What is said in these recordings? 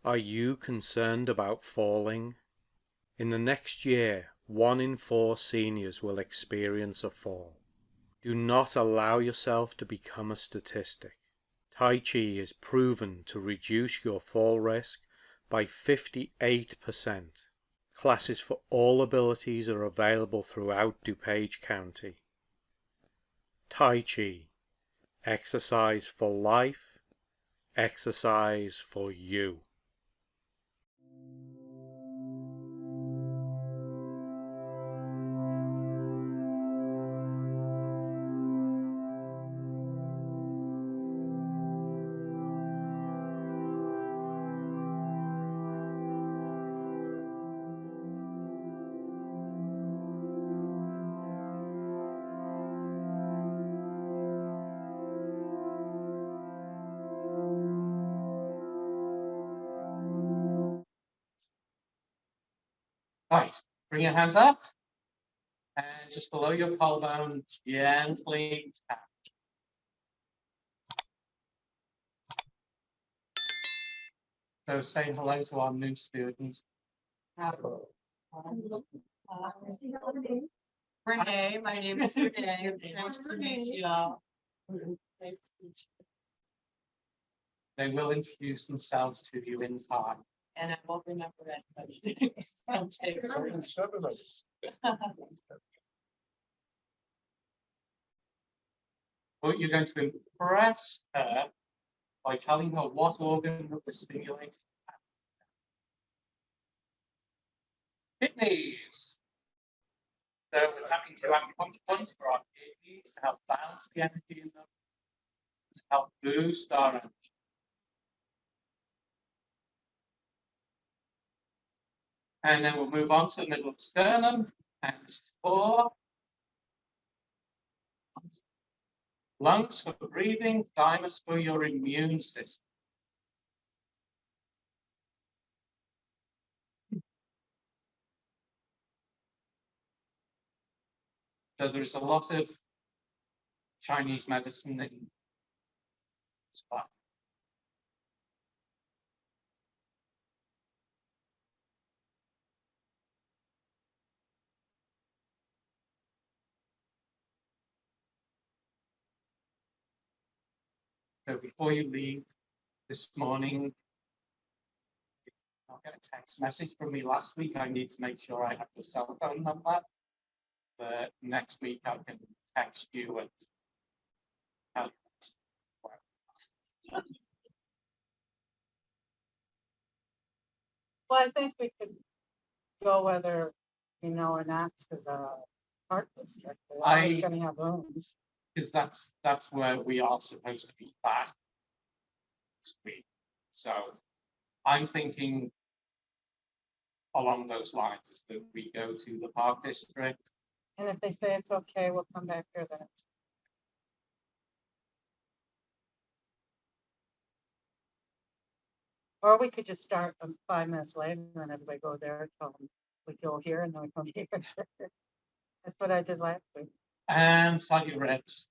Are you concerned about falling? In the next year, 1 in 4 seniors will experience a fall. Do not allow yourself to become a statistic. Tai Chi is proven to reduce your fall risk by 58%. Classes for all abilities are available throughout DuPage County. Tai Chi. Exercise for life. Exercise for you. Right, bring your hands up and just below your collarbone, gently tap. So say hello to our new students. Renee, my name is Renee. Nice to meet you all. Nice to meet you. They will introduce themselves to you in time. And I won't remember anybody. I'll take it. But you're going to impress her by telling her what organ that was stimulated. Kidneys. So we're tapping to acupuncture points for our kidneys to help balance the energy in them, to help boost our energy. And then we'll move on to the middle of the sternum, hands 4. Lungs for breathing, thymus for your immune system. So there's a lot of Chinese medicine in this part. So before you leave this morning, I'll get a text message from me last week. I need to make sure I have the cell phone number. But next week I can text you and tell you. Well, I think we could go whether, or not to the park district. We're always gonna have rooms. Because that's where we are supposed to be back this week. So I'm thinking along those lines is that we go to the park district. And if they say it's okay, we'll come back here then. Or we could just start 5 minutes later and then everybody go there. We go here and then we come here. That's what I did last week. And side your ribs.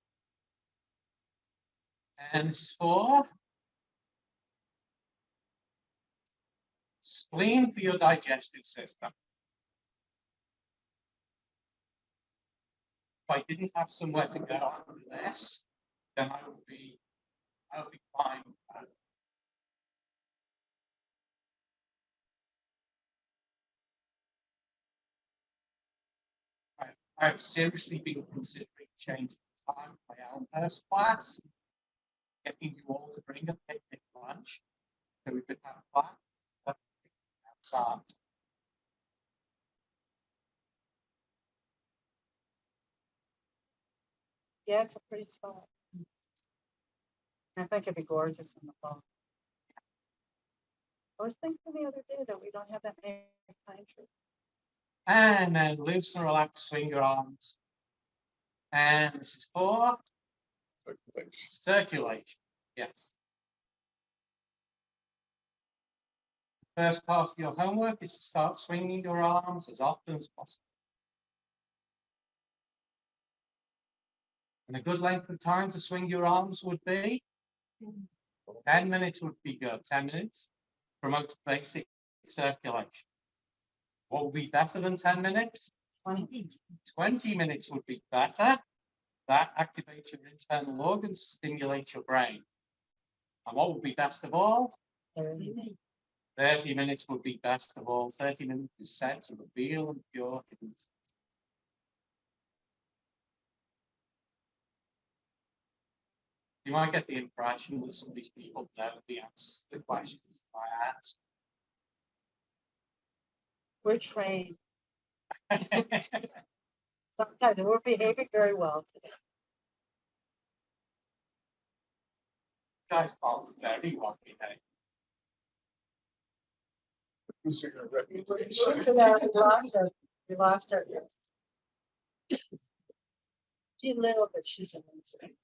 And this is for spleen for your digestive system. If I didn't have somewhere to go after this, then I would be fine with that. I've seriously been considering changing the time for my Elmhurst class, getting you all to bring a picnic lunch so we could have fun outside. Yeah, it's a pretty spot. I think it'd be gorgeous in the fall. I was thinking the other day that we don't have that many pine trees. And then loose and relax, swing your arms. And this is for circulation. Yes. First part of your homework is to start swinging your arms as often as possible. And a good length of time to swing your arms would be 10 minutes would be good. 10 minutes. promotes basic circulation. What would be better than 10 minutes? 20 minutes would be better. That activates your internal organs, stimulates your brain. And what would be best of all? 30 minutes would be best of all. 30 minutes is set to reveal and pure. You might get the impression that some of these people know the answers to the questions I asked. We're trained. Sometimes we're behaving very well today. Guys are very well behaved. We lost her. She's little, but she's amazing.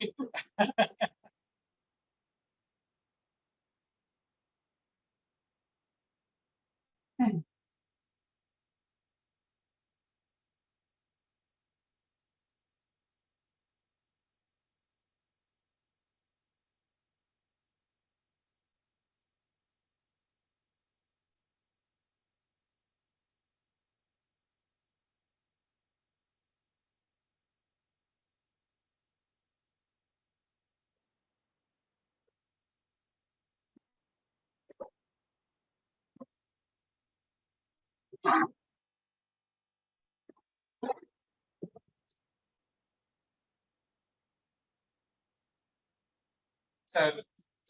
So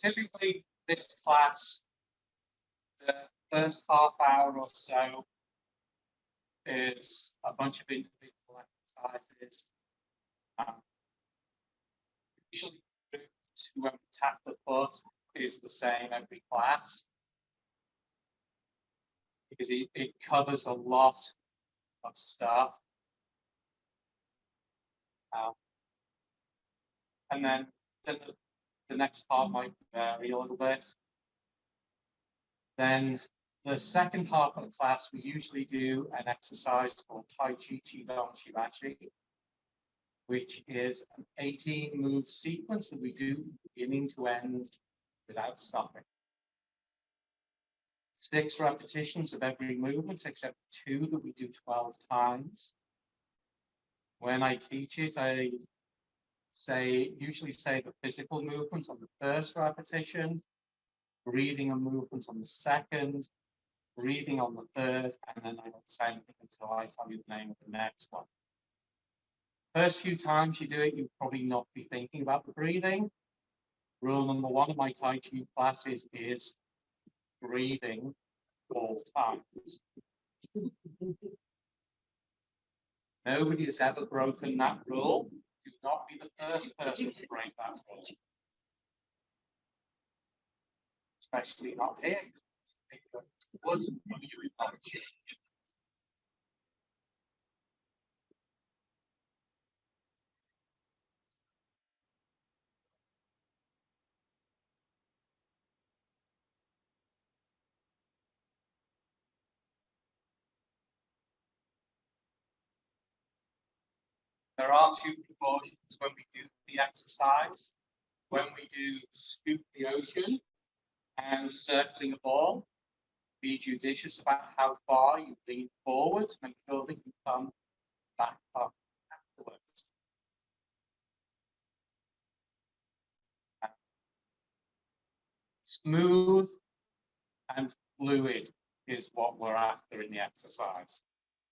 typically this class, the first half hour or so is a bunch of individual exercises. Usually when we tap the foot is the same every class because it covers a lot of stuff. And then the next part might vary a little bit. Then the second half of the class, we usually do an exercise called Tai Chi Qigong Shibashi, which is an 18-move sequence that we do beginning to end without stopping. 6 repetitions of every movement, except 2 that we do 12 times. When I teach it, I usually say the physical movements on the first repetition, breathing and movements on the second, breathing on the third, and then I don't say anything until I tell you the name of the next one. First few times you do it, you'll probably not be thinking about the breathing. Rule number 1 of my Tai Chi classes is breathing all times. Nobody has ever broken that rule. Do not be the first person to break that rule. Especially not here. There are 2 precautions when we do the exercise. When we do scoop the ocean and circling a ball, be judicious about how far you lean forward to make sure that you come back up afterwards. Smooth and fluid is what we're after in the exercise.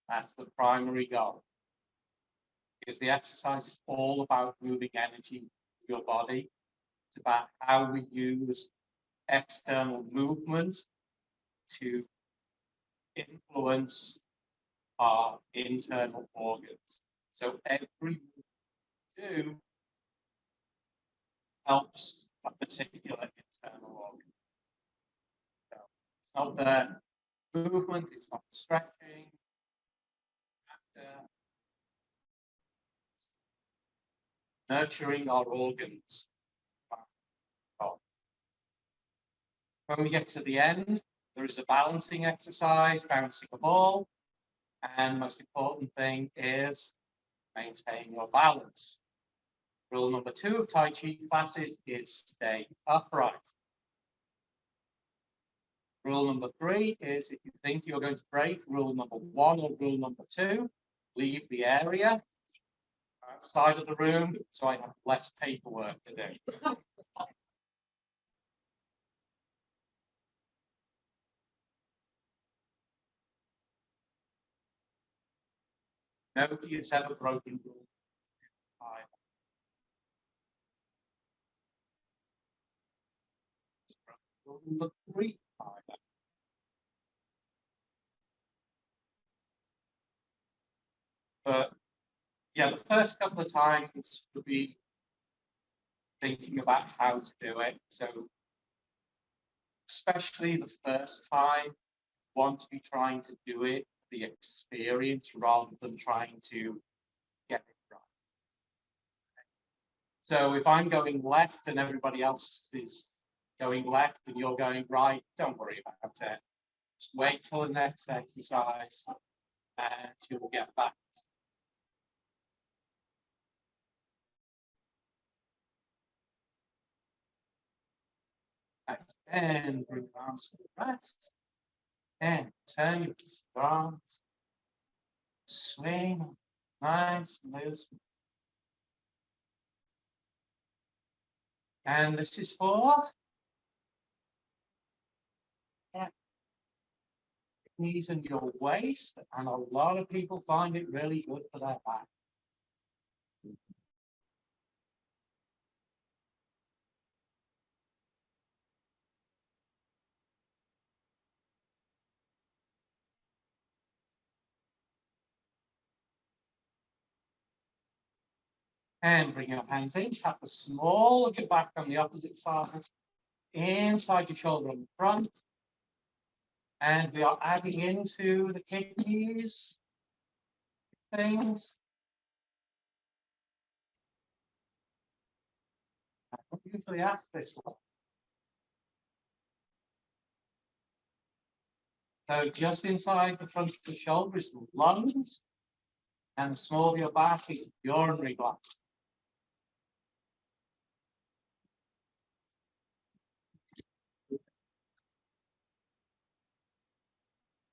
That's the primary goal. Because the exercise is all about moving energy through your body. It's about how we use external movement to influence our internal organs. So every move we do helps a particular internal organ. So it's not the movement, it's not the stretching. Nurturing our organs. When we get to the end, there is a balancing exercise, bouncing a ball, and the most important thing is maintain your balance. Rule number 2 of Tai Chi classes is stay upright. Rule number 3 is if you think you're going to break rule number 1 or rule number 2, leave the area outside of the room so I have less paperwork to do. Nobody has ever broken rule 5. Rule number 3. But yeah, the first couple of times would be thinking about how to do it. So especially the first time, want to be trying to do it, the experience rather than trying to get it right. So if I'm going left and everybody else is going left and you're going right, don't worry about it. Just wait till the next exercise and you'll get back. And bring your arms to the rest. And turn your arms. Swing. Nice and loose. And this is for knees and your waist, and a lot of people find it really good for their back. And bring your hands in, tap the small of your back on the opposite side, inside your shoulder on the front. And we are adding into the kidneys things. I don't usually ask this one. So just inside the front of the shoulder is the lungs, and the small of your back is urinary bladder.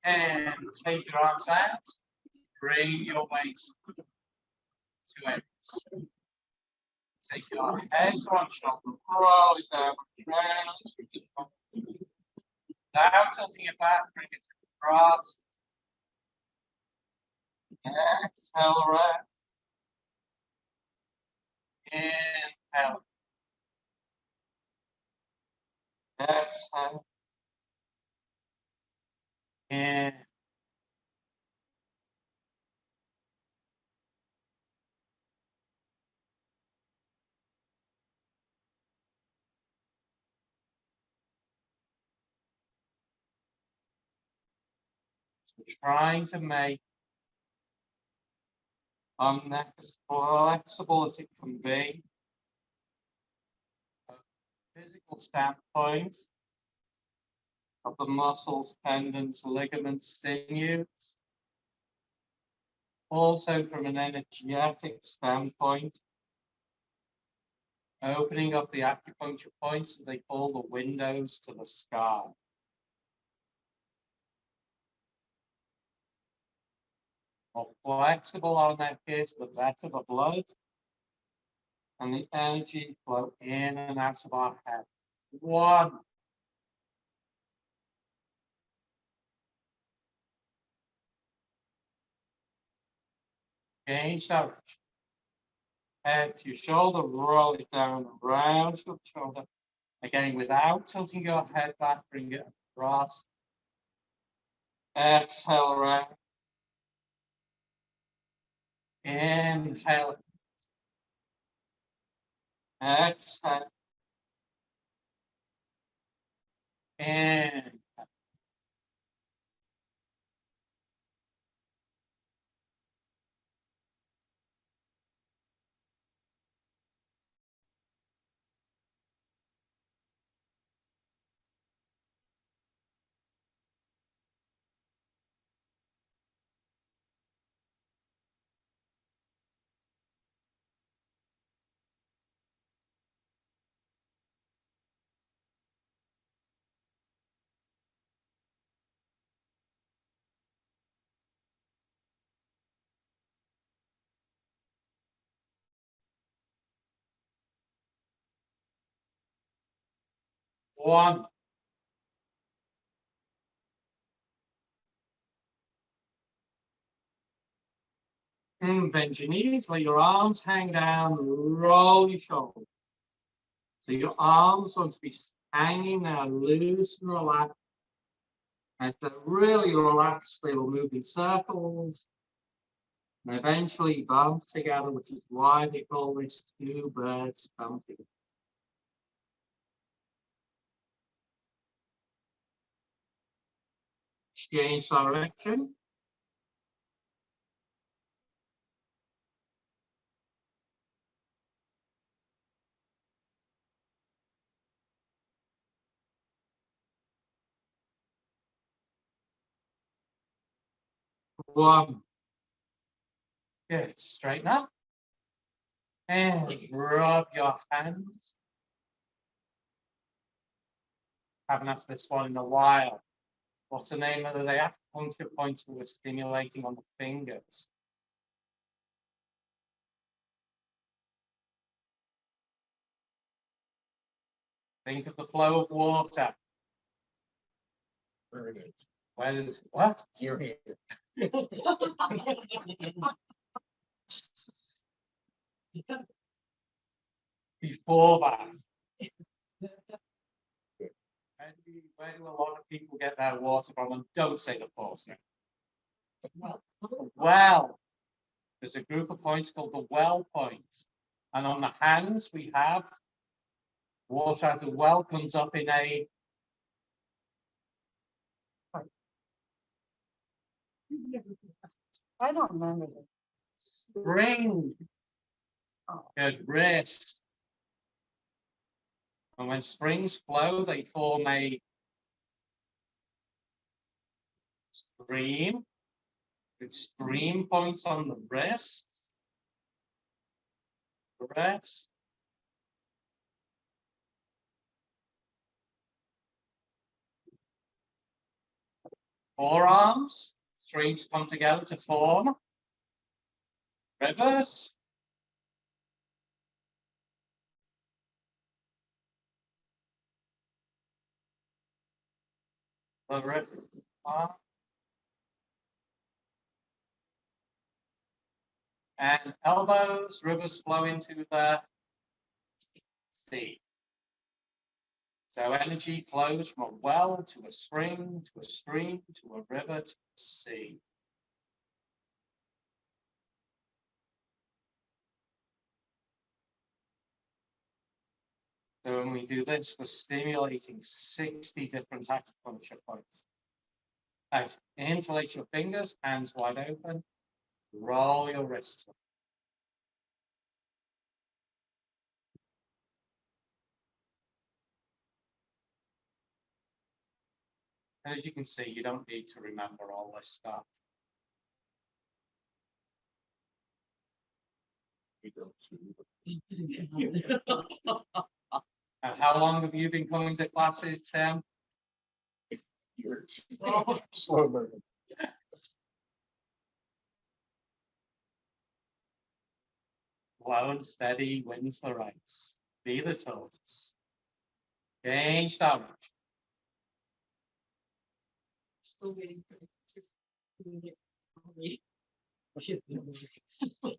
And take your arms out, bring your waist to it. Take your head on shoulder, roll it down, round. Now tilting it back, bring it across. Exhale, right. Inhale. Exhale. In. So trying to make neck as flexible as it can be. From a physical standpoint of the muscles, tendons, ligaments, sinews. Also from an energetic standpoint, opening up the acupuncture points, they call the windows to the sky. More flexible our neck is, the better the blood and the energy flow in and out of our head. 1. Change direction. Head to your shoulder, roll it down around your shoulder. Again, without tilting your head back, bring it across. Exhale around. Inhale. Exhale. And 1. Bend your knees, let your arms hang down, roll your shoulders. So your arms want to be hanging there, loose and relaxed. As they're really relaxed, they will move in circles and eventually bump together, which is why they call this two birds bumping. Exchange direction. One. Good. Straighten up. And rub your hands. Haven't asked this one in a while. What's the name of the acupuncture points that we're stimulating on the fingers? Think of the flow of water. Where is what? Your hand. Before that. Where do a lot of people get their water from? And don't say the porcelain. Well, there's a group of points called the well points. And on the hands we have water as a well comes up in a I don't remember this. spring. Good wrist. And when springs flow, they form a stream. Good stream points on the wrist. Wrist. Forearms. Streams come together to form rivers. The river. And elbows, rivers flow into the sea. So energy flows from a well to a spring, to a stream, to a river, to the sea. So when we do this, we're stimulating 60 different acupuncture points. Out. Interlace your fingers, hands wide open. Roll your wrists. As you can see, you don't need to remember all this stuff. And how long have you been coming to classes, Tim? Slow burn. Slow and steady wins the race. Be the tortoise. Change direction. Still waiting for it to doing it for me.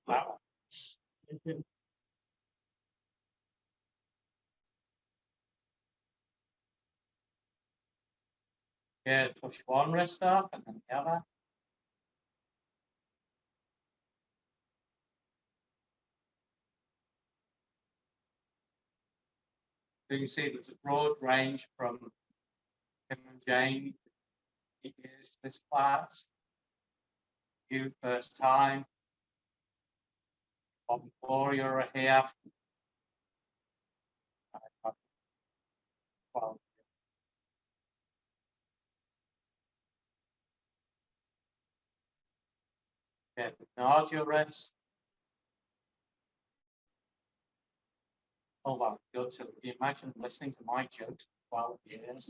Wow. Yeah, push one wrist up and then the other. So you see there's a broad range from Tim and Jane. Is this class? You first time. Or before you're here. Well, yeah, nod your wrist. Oh wow, good. So can you imagine listening to my jokes for 12 years?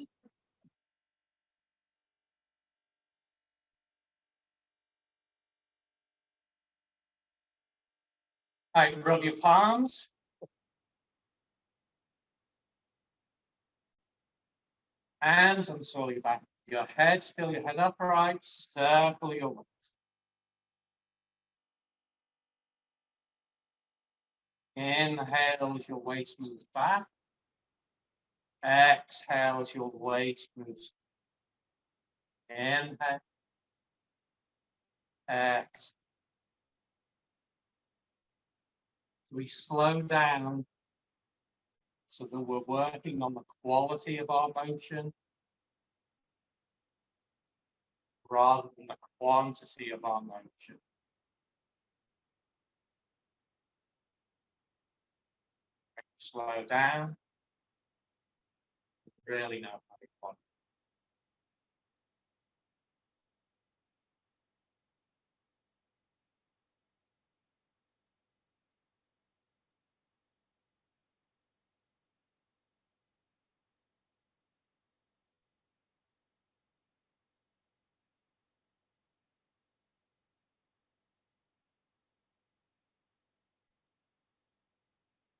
All right, rub your palms. Hands until your back, your head, still your head upright, circle your waist. Inhale as your waist moves back. Exhale as your waist moves. Inhale. Exhale. We slow down so that we're working on the quality of our motion rather than the quantity of our motion. Slow down. Really know how to follow.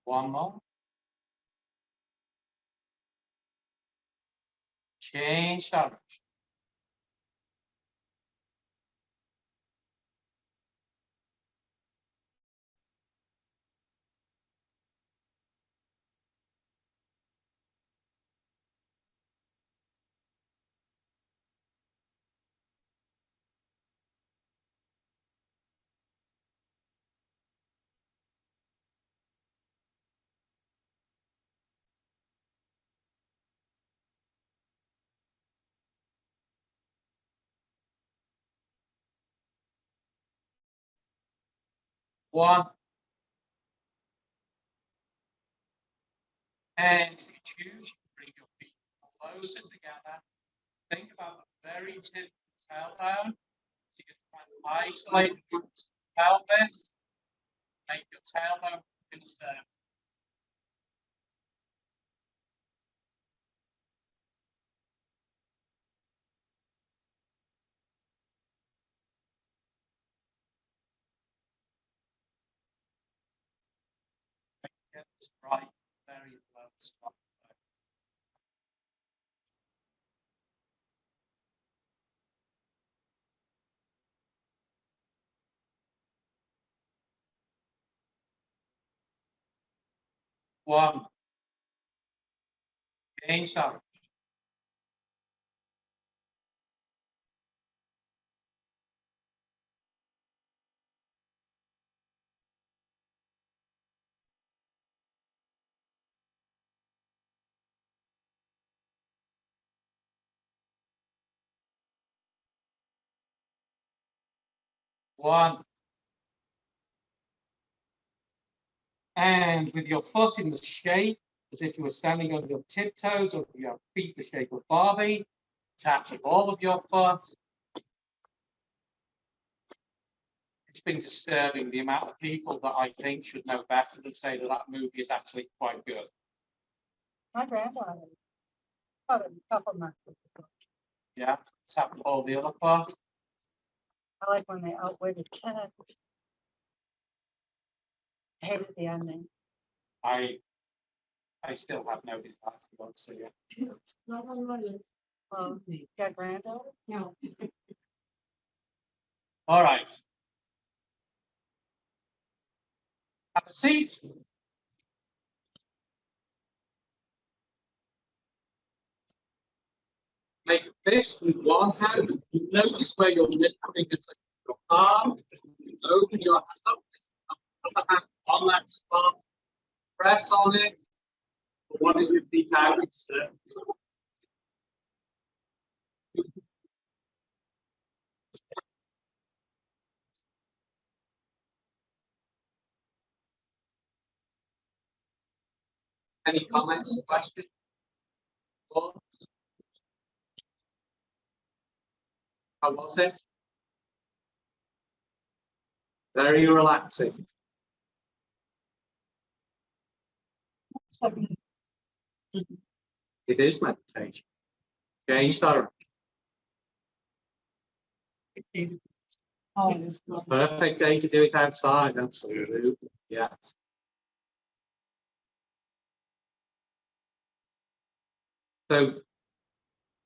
One more. Change direction. One. And if you choose, bring your feet closer together. Think about the very tip of the tailbone. So you can kind of isolate your pelvis. Make your tailbone in the sternum. Get this right, very low spot. One. Change direction. One. And with your foot in the shape, as if you were standing on your tiptoes or your feet the shape of Barbie, touching all of your foot. It's been disturbing the amount of people that I think should know better than say that that movie is actually quite good. My granddaughter, about a couple months ago. Yeah, tap all the other foot. I like when they outwitted cats. I hated the ending. I still have no desire to go and see it. Well, you got granddaughter? No. All right. Have a seat. Make a fist with one hand. Notice where your middle finger touches your palm. Open your hand up. Other hand on that spot. Press on it. One of your feet out. Any comments, questions? How was it? Very relaxing. It is meditation. Change direction. Perfect day to do it outside, absolutely. Yes. So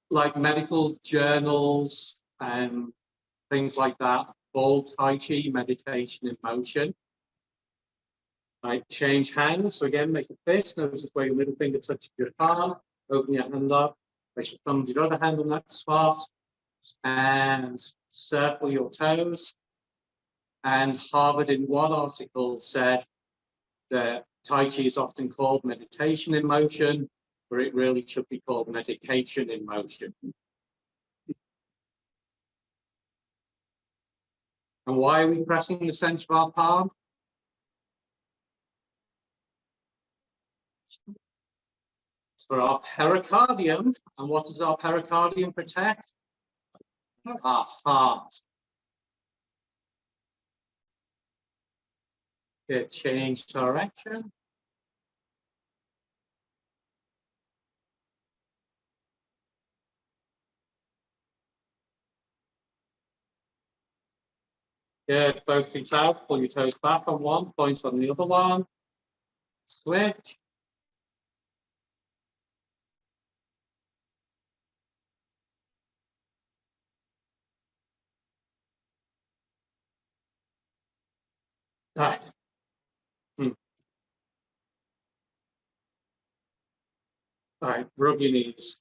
like medical journals and things like that, all Tai Chi, meditation in motion. Right, change hands. So again, make a fist. Notice where your middle finger touches your palm. Open your hand up. Place your thumb to your other hand on that spot. And circle your toes. And Harvard in one article said that Tai Chi is often called meditation in motion, but it really should be called medication in motion. And why are we pressing the center of our palm? It's for our pericardium. And what does our pericardium protect? Our heart. Good, change direction. Good, both feet out, pull your toes back on one, point on the other one. Switch. Right. All right, rub your knees.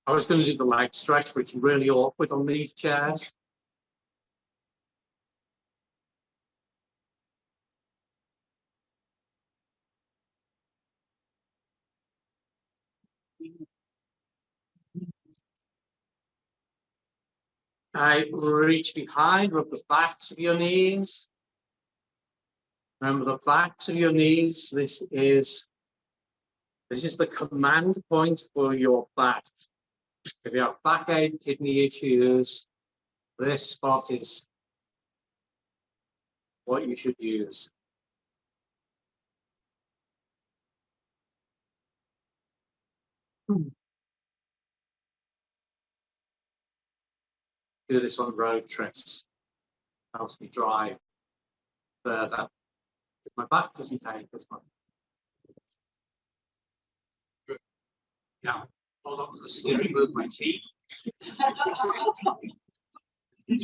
I was going to do the leg stretch, which is really awkward on these chairs. I reach behind, rub the backs of your knees. Remember the backs of your knees. This is the command point for your back. If you have backache, kidney issues, this spot is what you should use. Do this on road trips. Helps me drive further. Because my back doesn't take as much. Yeah, hold on to the steering, move my teeth. No, you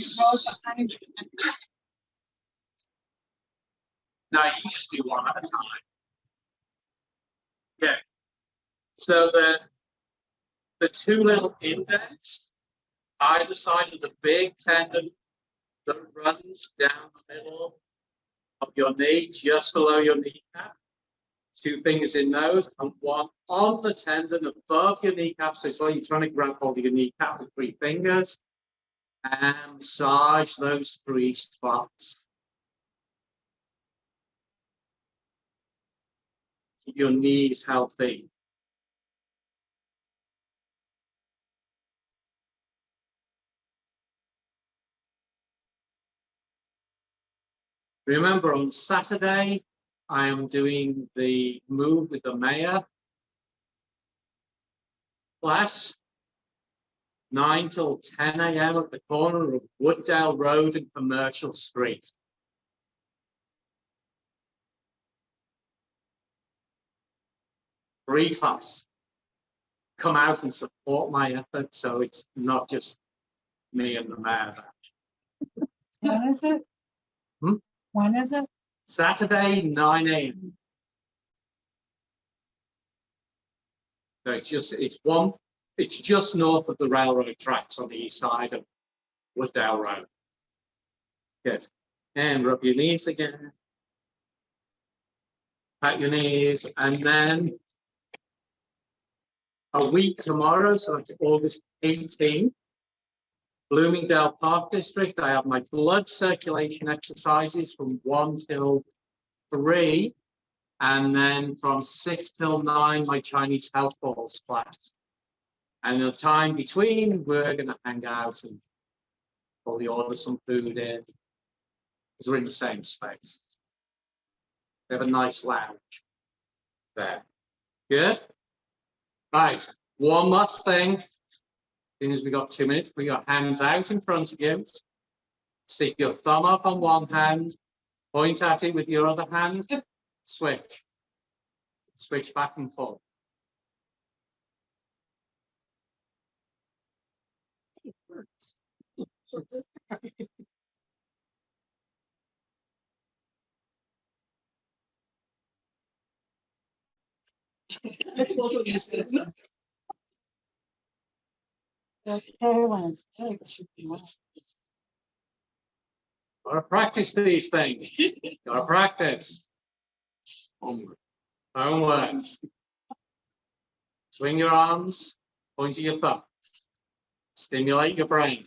just do one at a time. Yeah. So the two little indents, either side of the big tendon that runs down the middle of your knee, just below your kneecap. Two fingers in those, and one on the tendon above your kneecap. So it's like you're trying to grab hold of your kneecap with 3 fingers and massage those 3 spots. Keep your knees healthy. Remember, on Saturday, I am doing the move with the mayor class, 9 till 10 a.m. at the corner of Wooddale Road and Commercial Street. Free class. Come out and support my effort, so it's not just me and the mayor. When is it? Hmm? When is it? Saturday, 9 a.m. So it's just north of the railroad tracks on the east side of Wooddale Road. Good. And rub your knees again. Pat your knees, and then a week tomorrow, so it's August 18th, Bloomingdale Park District. I have my blood circulation exercises from 1 till 3, and then from 6 till 9, my Chinese health balls class. And the time between, we're going to hang out and probably order some food in, because we're in the same space. We have a nice lounge there. Good? Right, one last thing. As soon as we got 2 minutes, put your hands out in front of you. Stick your thumb up on one hand, point at it with your other hand, switch. Switch back and forth. Gotta practice these things. Gotta practice. Homework. Swing your arms, point to your thumb. Stimulate your brain.